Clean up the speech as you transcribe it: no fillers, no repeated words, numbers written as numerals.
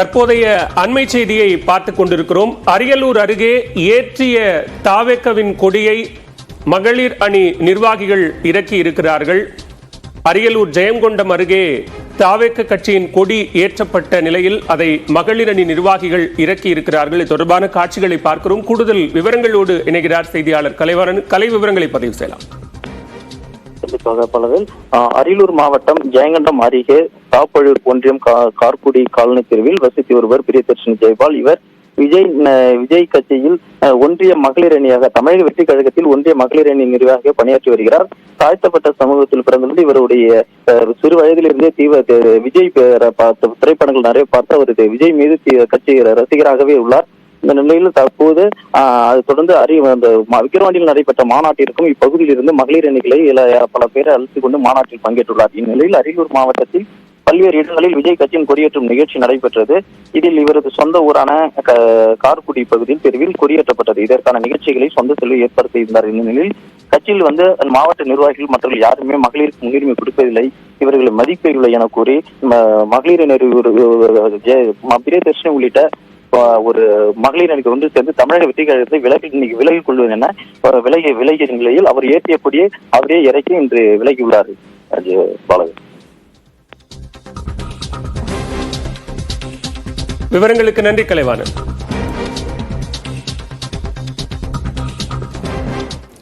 தற்போதைய அண்மை செய்தியை பார்த்துக் கொண்டிருக்கிறோம். அரியலூர் அருகே ஏற்றிய தாவேக்கவின் கொடியை மகளிர் அணி நிர்வாகிகள் இறக்கி இருக்கிறார்கள். அரியலூர் ஜெயங்கொண்டம் அருகே தாவேக்க கட்சியின் கொடி ஏற்றப்பட்ட நிலையில் அதை மகளிர் அணி நிர்வாகிகள் இறக்கி இருக்கிறார்கள். இது தொடர்பான காட்சிகளை பார்க்கிறோம். கூடுதல் விவரங்களோடு இணைகிறார் செய்தியாளர் கலைவாணன். கலை விவரங்களை பதிவு செய்யலாம். பலவில் அரியலூர் மாவட்டம் ஜெயங்கொண்டம் அருகே தாப்பழூர் ஒன்றியம் கார்குடி காலனி பிரிவில் வசித்து ஒருவர் பிரியதர்ஷினி ஜெயபால். இவர் விஜய் கட்சியில் ஒன்றிய மகளிர் அணியாக தமிழக வெற்றி கழகத்தில் ஒன்றிய மகளிர் அணி நிர்வாகியாக பணியாற்றி வருகிறார். தாழ்த்தப்பட்ட சமூகத்தில் பிறந்தது. இவருடைய சிறு வயதிலிருந்தே விஜய் திரைப்படங்கள் நிறைய பார்த்து அவர் விஜய் மீது கட்சி ரசிகராகவே உள்ளார். இந்த நிலையில் தற்போது அதை தொடர்ந்து விக்கிரவாண்டியில் நடைபெற்ற மாநாட்டிற்கும் இப்பகுதியில் இருந்து மகளிர் அணிகளை பல பேரை அழைத்துக் கொண்டு மாநாட்டில் பங்கேற்றுள்ளார். இந்நிலையில் அரியலூர் மாவட்டத்தில் பல்வேறு இடங்களில் விஜய் கட்சியின் கொடியேற்றும் நிகழ்ச்சி நடைபெற்றது. இதில் இவரது சொந்த ஊரான கார்குடி பகுதியில் பிரிவில் கொடியேற்றப்பட்டது. இதற்கான நிகழ்ச்சிகளை சொந்த செல்வி ஏற்பாடு செய்திருந்தார். இந்நிலையில் கட்சியில் மாவட்ட நிர்வாகிகள் மற்றவர்கள் யாருமே மகளிருக்கு முன்னுரிமை கொடுப்பதில்லை, இவர்களை மதிப்பதில்லை என கூறி மகளிர் பிரியதர்ஷினி உள்ளிட்ட ஒரு மகளிர் அணிக்கு ஒன்று சேர்ந்து தமிழக வெற்றி கழகத்தை விலகிக் கொள்வது என விலகிய நிலையில் அவர் ஏற்றியபடியே அவரே இறக்கி இன்று விலகியுள்ளார். விவரங்களுக்கு நன்றி கலைவாணன்.